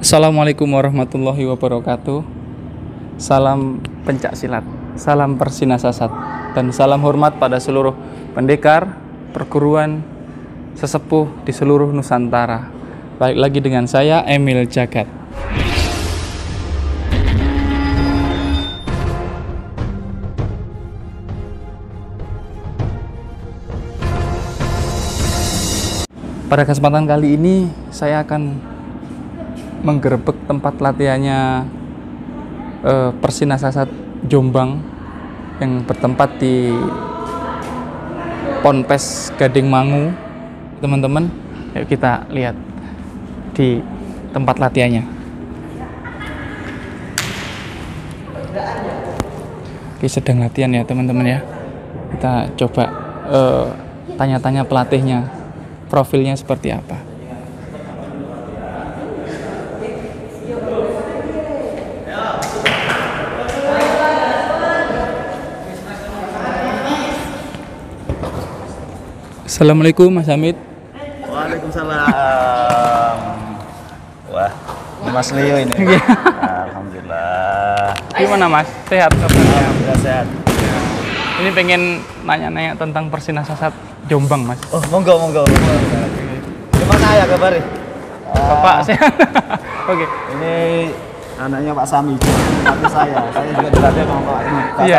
Assalamualaikum warahmatullahi wabarakatuh. Salam pencak silat, salam persinasasat, dan salam hormat pada seluruh pendekar, perguruan, sesepuh di seluruh Nusantara. Balik lagi dengan saya, Emil Jagat. Pada kesempatan kali ini, saya akan menggerebek tempat latihannya Persinasasat Jombang yang bertempat di Ponpes Gading Mangu. Teman-teman, yuk kita lihat di tempat latihannya. Oke, sedang latihan ya teman-teman ya. Kita coba tanya-tanya pelatihnya, profilnya seperti apa. Assalamualaikum Mas Hamid. Waalaikumsalam. Wah, ini Mas Leo ini. Alhamdulillah. Gimana Mas? Sehat kabarnya? Alhamdulillah sehat. Ini pengen nanya-nanya tentang Persinasasat Jombang Mas. Oh, monggo. Gimana ya kabarnya? Bapak sehat? Oke. Ini anaknya Pak Sami, tapi saya juga dilatih sama Pak Sami. Iya.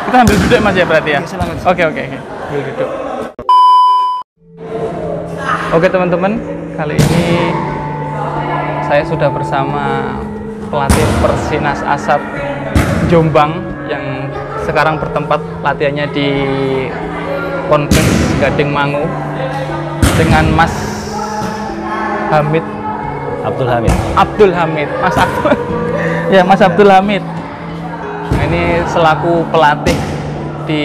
Kita ambil duduk Mas ya berarti ya? Silakan. Oke. Ambil duduk. Oke teman-teman, kali ini saya sudah bersama pelatih Persinasasat Jombang yang sekarang bertempat latihannya di Ponpes Gading Mangu dengan Mas Hamid. Abdul Hamid. Mas Abdul. Ya, Mas Abdul Hamid. Nah, ini selaku pelatih di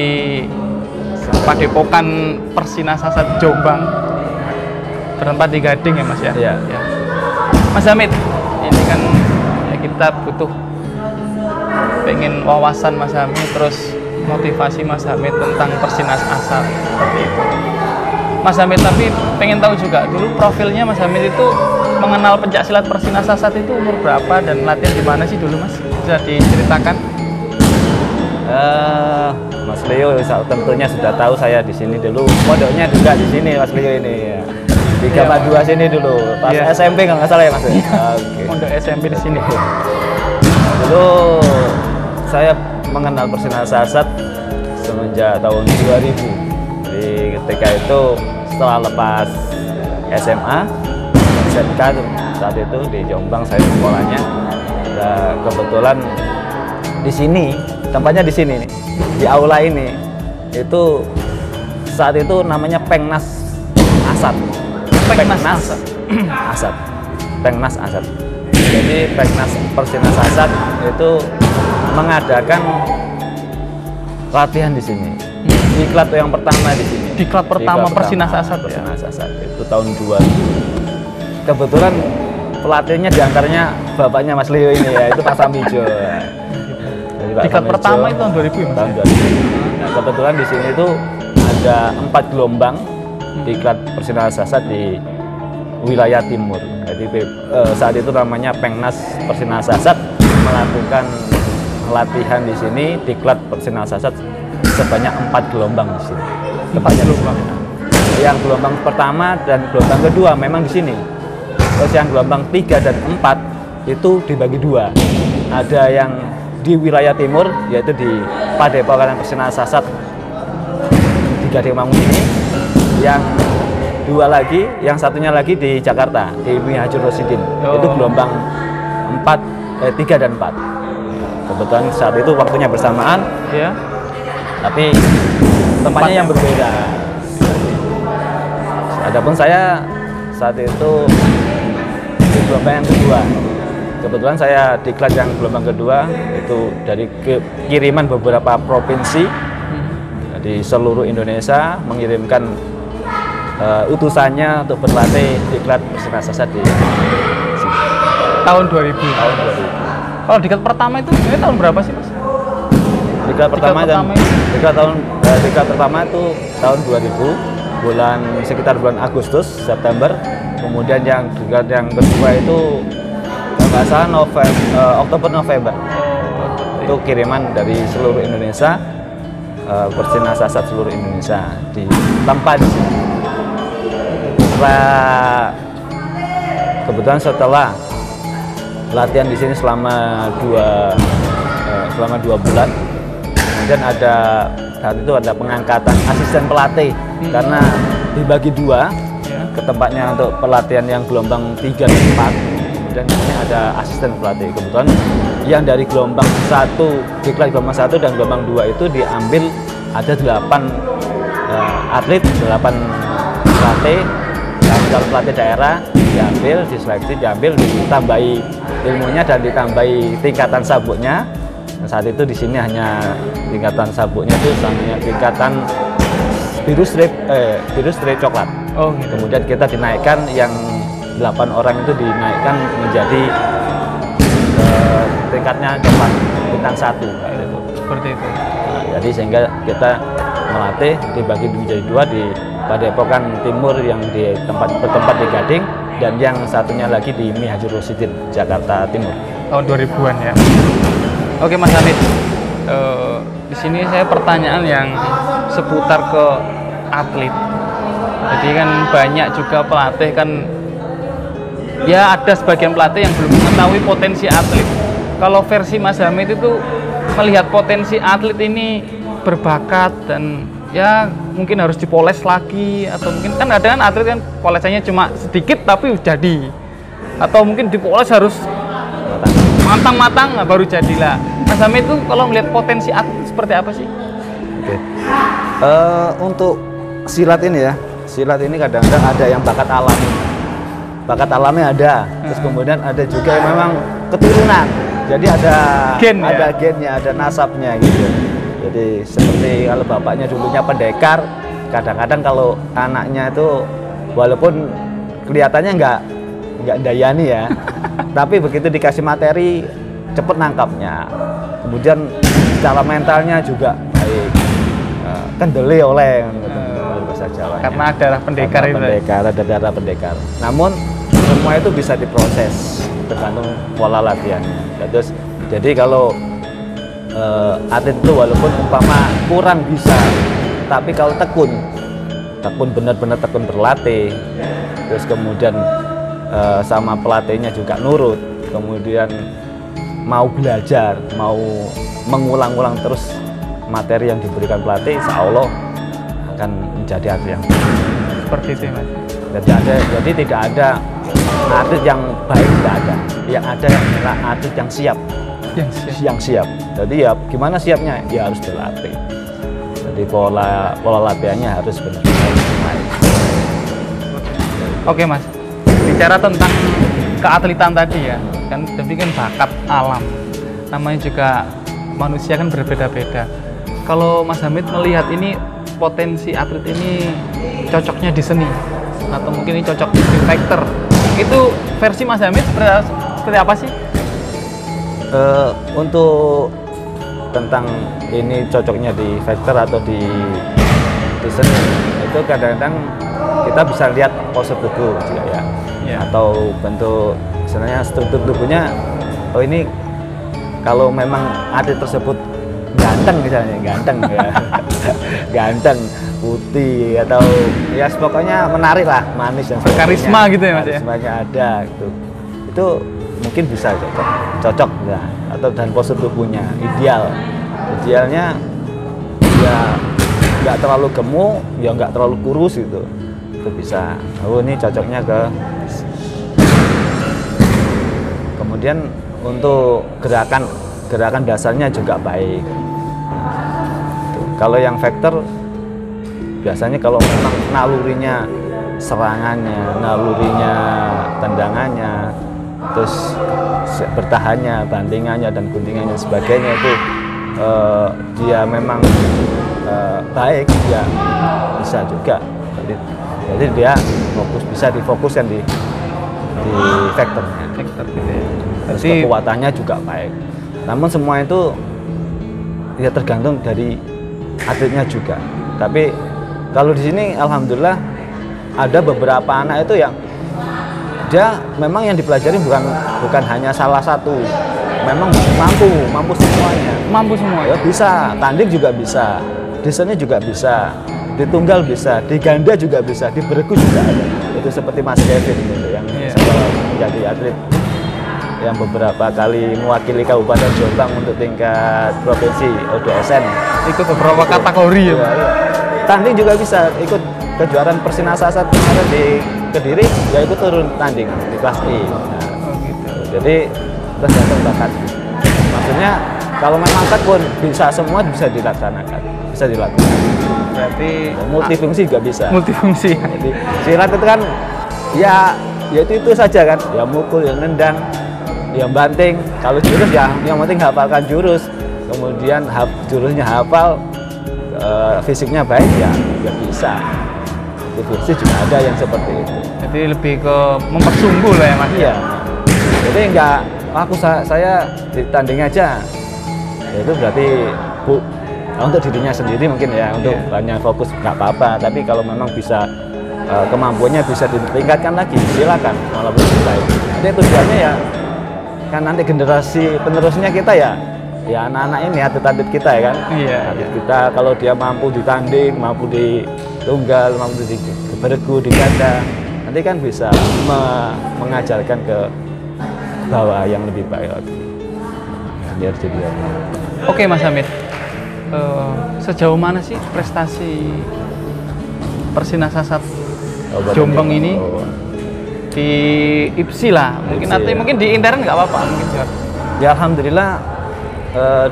Padepokan Persinasasat Jombang bertempat di Gading ya Mas ya? Iya. Ya. Mas Hamid, ini kan ya kita butuh pengen wawasan Mas Hamid, terus motivasi Mas Hamid tentang Persinasasat seperti itu. Mas Hamid, tapi pengen tahu juga dulu profilnya Mas Hamid itu mengenal pencak silat Persinasasat itu umur berapa dan latihan di mana sih dulu Mas? Bisa diceritakan? Mas Leo tentunya sudah tahu saya di sini dulu. Pondoknya juga di sini Mas Leo ini ya. Di Gama 2 sini dulu, pas SMP nggak salah ya Mas? Oke. Untuk SMP di sini. Dulu saya mengenal Persinasasat semenjak tahun 2000. Jadi ketika itu setelah lepas SMA, SMK saat itu di Jombang saya sekolahnya. Nah, kebetulan di sini, tempatnya di sini nih, di aula ini, itu saat itu namanya Pengnas Asat. Pengnas Asat. Jadi Pengnas Persinasasat itu mengadakan latihan di sini. Diklat yang pertama di sini. Diklat pertama Persinasasat ya. Persinasasat itu tahun 2000. Kebetulan pelatihnya diantaranya bapaknya Mas Leo ini ya, itu Pak Samijo. Diklat pertama itu tahun 2000 ya Mas? Tahun 2000. Nah, kebetulan di sini itu ada 4 gelombang diklat Persinasasat di wilayah timur. Jadi saat itu namanya Pengnas Persinasasat melakukan latihan di sini diklat Persinasasat sebanyak 4 gelombang di sini. 4 gelombang. Yang gelombang pertama dan gelombang kedua memang di sini. Terus yang gelombang 3 dan 4 itu dibagi 2. Ada yang di wilayah timur, yaitu di Padepokan Persinasasat di Gading Mangu ini. Yang 2 lagi, yang satunya lagi di Jakarta, di Mihajur Rosidin. Itu gelombang 3 dan 4. Kebetulan saat itu waktunya bersamaan, ya. Tapi tempatnya yang berbeda. Adapun saya saat itu di gelombang yang kedua. Kebetulan saya diklat yang gelombang kedua itu dari kiriman beberapa provinsi di seluruh Indonesia mengirimkan utusannya untuk berlatih diklat Persinasasat di sini. Tahun 2000. Kalau diklat pertama itu ini tahun berapa sih Mas? Diklat pertama itu tahun 2000, sekitar bulan Agustus, September. Kemudian yang diklat yang kedua itu nggak salah Oktober November. Itu kiriman dari seluruh Indonesia, Persinas Asat seluruh Indonesia di tempat. Kebetulan setelah latihan di sini selama 2 bulan, kemudian saat itu ada pengangkatan asisten pelatih karena dibagi 2 ke tempatnya untuk pelatihan yang gelombang 3 dan 4. Kemudian ini ada asisten pelatih. Kebetulan yang dari gelombang 1, diklat gelombang 1 dan gelombang 2 itu diambil ada 8 atlet, 8 pelatih, dan kalau pelatih daerah diambil, diseleksi, ditambahi ilmunya dan ditambahi tingkatan sabuknya. Nah, saat itu di sini hanya tingkatan sabuknya itu hanya tingkatan biru strip coklat. Oh, gitu. Kemudian kita dinaikkan yang 8 orang itu dinaikkan menjadi tingkatnya coklat bintang 1 kayak gitu. Seperti itu. Nah, jadi sehingga kita melatih dibagi menjadi 2 di Padepokan Timur yang bertempat di Gading, dan yang satunya lagi di Mi Haji Rosyidin, Jakarta Timur. Tahun 2000-an ya. Oke Mas Hamid, di sini saya pertanyaan yang seputar ke atlet. Jadi kan banyak juga pelatih kan, ya ada sebagian pelatih yang belum mengetahui potensi atlet. Kalau versi Mas Hamid itu melihat potensi atlet ini berbakat dan ya mungkin harus dipoles lagi, atau mungkin kan ada kan atlet kan polesannya cuma sedikit tapi jadi, atau mungkin dipoles harus matang-matang baru jadilah. Mas Hamid itu kalau melihat potensi atlet seperti apa sih? Oke. Untuk silat ini ya, silat ini kadang-kadang ada yang bakat alami. Bakat alami ada, terus kemudian ada juga yang memang keturunan. Jadi ada gennya, ada nasabnya gitu. Jadi seperti kalau bapaknya dulunya pendekar, kadang-kadang kalau anaknya itu walaupun kelihatannya nggak dayani ya, tapi begitu dikasih materi cepet nangkapnya. Kemudian secara mentalnya juga baik, kendali oleh bahasa Jawa. Karena ada darah pendekar itu. Ada darah pendekar. Namun semua itu bisa diproses tergantung pola latihannya. Terus jadi kalau atlet itu walaupun umpama kurang bisa, tapi kalau tekun benar-benar tekun berlatih, terus kemudian sama pelatihnya juga nurut, kemudian mau belajar, mau mengulang-ulang terus materi yang diberikan pelatih, insya Allah akan menjadi atlet yang seperti itu Mas. Jadi tidak ada atlet yang baik, tidak ada. Yang ada adalah atlet yang siap. Yang siap. Jadi ya gimana siapnya? Ya harus berlatih. Jadi pola latihannya harus benar-benar baik. Oke Mas, bicara tentang keatletan tadi ya, kan tapi kan bakat alam. Namanya juga manusia kan berbeda-beda. Kalau Mas Hamid melihat ini potensi atlet ini cocoknya di seni, atau mungkin ini cocok di fighter, itu versi Mas Hamid seperti apa sih? Untuk tentang ini cocoknya di fighter atau di seni, itu kadang-kadang kita bisa lihat pose tubuh juga ya, atau bentuk sebenarnya struktur tubuhnya. Oh ini kalau memang atlet tersebut ganteng misalnya, ganteng, putih, atau ya pokoknya menarik lah, manis dan karisma gitu ya Mas ya. Karismanya ada gitu. Itu mungkin bisa cocok ya, atau dan postur tubuhnya idealnya ya nggak terlalu gemuk, ya nggak terlalu kurus gitu. Itu bisa. Oh ini cocoknya ke. Kemudian untuk gerakan dasarnya juga baik. Kalau yang vektor biasanya kalau memang nalurinya serangannya, nalurinya tendangannya, terus bertahannya, bantingannya dan guntingannya sebagainya itu dia memang baik, ya bisa juga. Jadi dia bisa difokuskan di vektornya. Vektor gitu ya. Terus kekuatannya juga baik. Namun semua itu ya tergantung dari atletnya juga. Tapi kalau di sini alhamdulillah ada beberapa anak itu yang dia memang yang dipelajari bukan hanya salah satu, memang mampu semuanya. Mampu semua. Ya bisa, tanding juga bisa, desainnya juga bisa, di tunggal bisa, di ganda juga bisa, di beregu juga ada. Itu seperti Mas Kevin gitu, yang menjadi atlet yang beberapa kali mewakili Kabupaten Jombang untuk tingkat provinsi O2SN. Ikut beberapa kategori ya. Iya. Tanding juga bisa, ikut kejuaraan Persinasasat kemarin di Kediri, ya ikut turun tanding di kelas E. Nah, gitu. jadi tergantung bakat. Maksudnya kalau memang tekun bisa semua bisa dilakukan. Berarti Multifungsi juga bisa. multifungsi. Jadi silat itu kan ya itu saja kan, ya mukul, ya nendang, ya banting. Kalau jurus ya yang penting hafalkan jurus, kemudian jurusnya hafal, fisiknya baik ya bisa. Multifungsi juga ada yang seperti itu. Jadi lebih ke mempersungguh lah ya Mas. Iya. Jadi enggak saya ditanding aja. Ya, itu berarti untuk dirinya sendiri mungkin ya, untuk banyak fokus nggak apa-apa. Tapi kalau memang bisa kemampuannya bisa ditingkatkan lagi, silakan, malah lebih baik. Jadi tujuannya ya kan nanti generasi penerusnya kita ya anak-anak ini, atlet-atlet kita ya kan. Iya. Atlet kita kalau dia mampu ditanding, mampu di tunggal, mampu di beregu, di ganda, nanti kan bisa mengajarkan ke bawah yang lebih baik lagi. Biar jadi Oke Mas Hamid, sejauh mana sih prestasi Persinasasat Jombang ini di IPSI lah, mungkin IPSI, atau ya. mungkin di intern nggak apa-apa mungkin juga. Ya alhamdulillah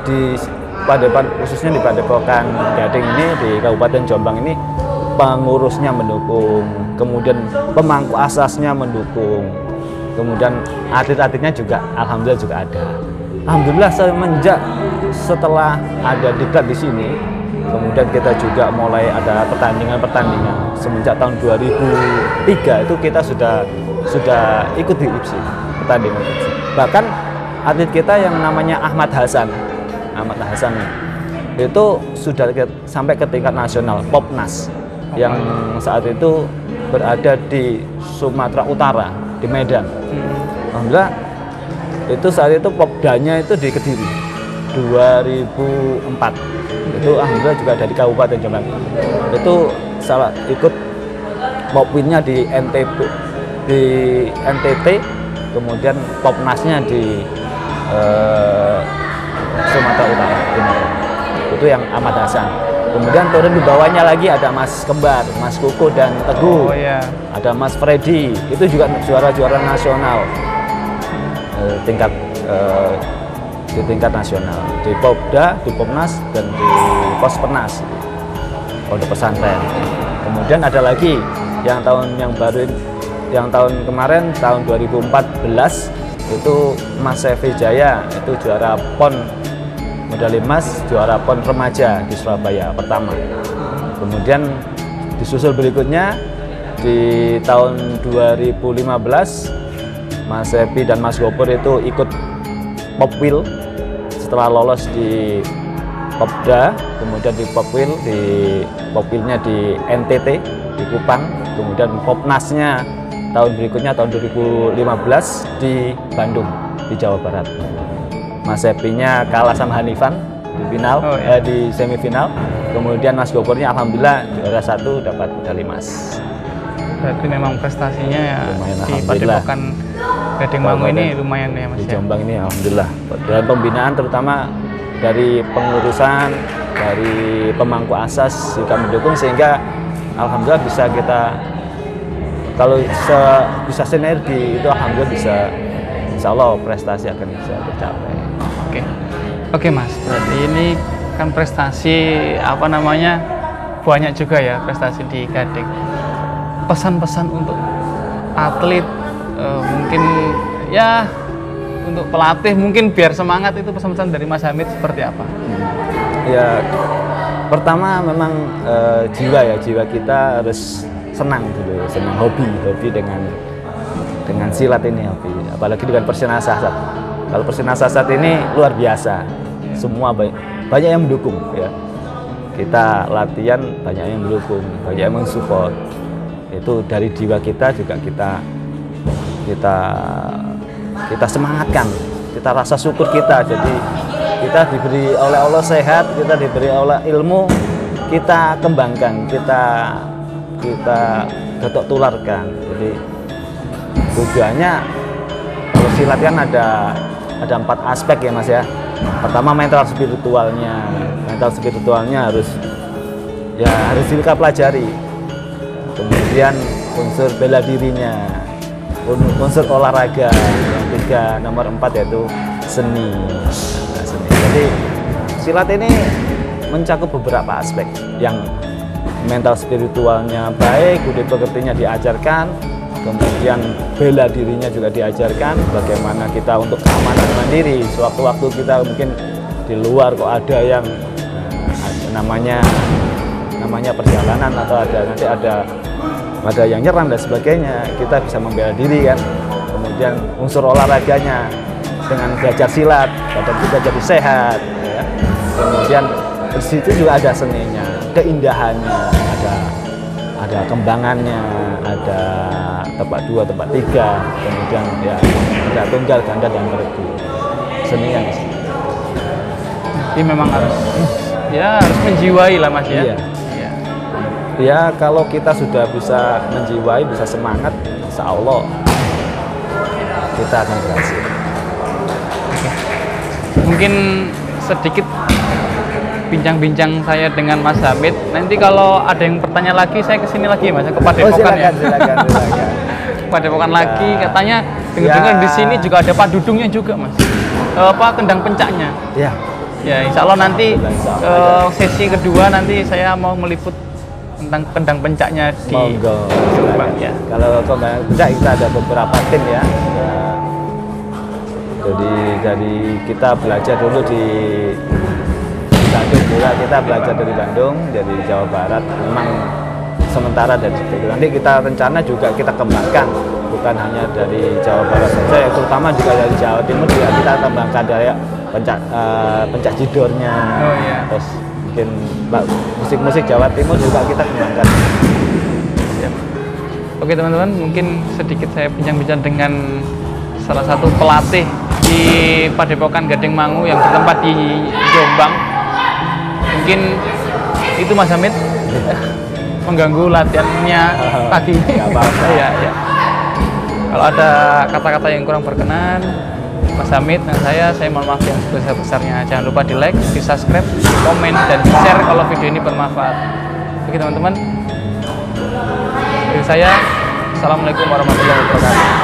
di Padepokan, khususnya di Padepokan Gading ini di Kabupaten Jombang ini pengurusnya mendukung, kemudian pemangku asasnya mendukung, kemudian atlet-atletnya juga alhamdulillah juga ada. Alhamdulillah setelah ada diklat di sini, kemudian kita juga mulai ada pertandingan semenjak tahun 2003 itu kita sudah ikut di IPSI, pertandingan IPSI. Bahkan atlet kita yang namanya Ahmad Hasan itu sudah sampai ke tingkat nasional, Popnas, yang saat itu berada di Sumatera Utara, di Medan. Alhamdulillah itu saat itu Popdanya itu di Kediri 2004. Itu alhamdulillah juga dari Kabupaten Jombang. Itu ikut Popwinnya di NTT, kemudian Popnasnya di Sumatera Utara. Itu yang Ahmad Hasan. Kemudian turun di bawahnya lagi ada Mas Kembar, Mas Kuku dan Teguh. Oh iya. Ada Mas Freddy, itu juga juara-juara nasional di tingkat nasional, di Popda, di Popnas dan di Pospernas, Pondok Pesantren. Kemudian ada lagi yang tahun kemarin tahun 2014 itu Mas Sevi Jaya, itu juara PON medali emas, juara PON remaja di Surabaya pertama. Kemudian disusul berikutnya di tahun 2015 Mas Sevi dan Mas Gopur itu ikut Popwil setelah lolos di Popda, kemudian di Popwilnya di NTT di Kupang, kemudian Popnasnya tahun berikutnya tahun 2015 di Bandung di Jawa Barat. Mas Sepinya kalah sama Hanifan di final, di semifinal. Kemudian Mas Gopurnya alhamdulillah juara 1 dapat medali emas. Berarti memang prestasinya ya lumayan, di Padepokan Gading Mangu ini lumayan ya Mas. Di Jombang ini alhamdulillah. Dalam pembinaan terutama dari pengurusan, dari pemangku asas juga mendukung, sehingga alhamdulillah bisa kita kalau bisa sinergi itu alhamdulillah bisa, insya Allah prestasi akan bisa tercapai. Oke Mas, berarti ini kan prestasi banyak juga ya prestasi di Gading. Pesan-pesan untuk atlet, mungkin ya untuk pelatih mungkin biar semangat, itu pesan-pesan dari Mas Hamid seperti apa? Ya pertama memang jiwa kita harus senang dulu, senang hobi dengan silat ini, hobi, apalagi dengan Persinasasat. Kalau Persinasasat ini luar biasa, semua banyak yang mendukung ya. Kita latihan banyak yang mendukung, banyak yang mensupport. Itu dari jiwa kita juga kita kita semangatkan, kita rasa syukur kita. Jadi kita diberi oleh Allah sehat, kita diberi oleh ilmu, kita kembangkan, kita getok tularkan. Jadi tujuannya kalau silat kan ada 4 aspek ya Mas ya. Pertama mental spiritualnya harus kita pelajari. Kemudian unsur bela dirinya, unsur olahraga. Yang 3, nomor 4 yaitu seni. Jadi silat ini mencakup beberapa aspek. Yang mental spiritualnya baik, budi pekertinya diajarkan, kemudian bela dirinya juga diajarkan, bagaimana kita untuk keamanan mandiri. Sewaktu-waktu kita mungkin di luar kok ada yang namanya perjalanan atau nanti ada yang nyerang dan sebagainya, kita bisa membela diri kan. Kemudian unsur olahraganya, dengan belajar silat badan kita jadi sehat ya. Kemudian di situ juga ada seninya, keindahannya, ada kembangannya, ada tempat 2, tempat 3, kemudian ya ada tunggal, ganda dan bergu. Seninya di sini. Jadi memang harus menjiwai lah Mas ya. Iya. Ya kalau kita sudah bisa menjiwai, bisa semangat, insya Allah kita akan berhasil. Mungkin sedikit bincang-bincang saya dengan Mas Hamid. Nanti kalau ada yang bertanya lagi, saya kesini lagi Mas, ke Padepokan ya. Silakan. Padepokan lagi, katanya dengar-dengar di sini juga ada padudungnya juga Mas. Kendang pencaknya. Ya. Ya, insya Allah nanti sesi kedua nanti saya mau meliput tentang kendang pencaknya di Jombang ya. Kalau kendang pencak kita ada beberapa tim ya. Jadi dari kita belajar dulu di Bandung juga, kita belajar dari Bandung, dari Jawa Barat. Memang sementara dari situ. Nanti kita rencana juga kita kembangkan, bukan hanya dari Jawa Barat saja, ya, terutama juga dari Jawa Timur juga kita kembangkan dari pencak jidornya. Oh, iya. Terus mungkin musik-musik Jawa Timur juga kita kembangkan. Siap. Oke teman-teman, mungkin sedikit saya bincang-bincang dengan salah satu pelatih di Padepokan Gading Mangu yang bertempat di Jombang. Mungkin itu Mas Hamid mengganggu latihannya pagi. Ya. Kalau ada kata-kata yang kurang berkenan, Mas Hamid dan saya mohon maaf yang sebesar-besarnya. Jangan lupa di like, di subscribe, di komen, dan di share kalau video ini bermanfaat. Oke teman-teman, dari saya, Assalamualaikum warahmatullahi wabarakatuh.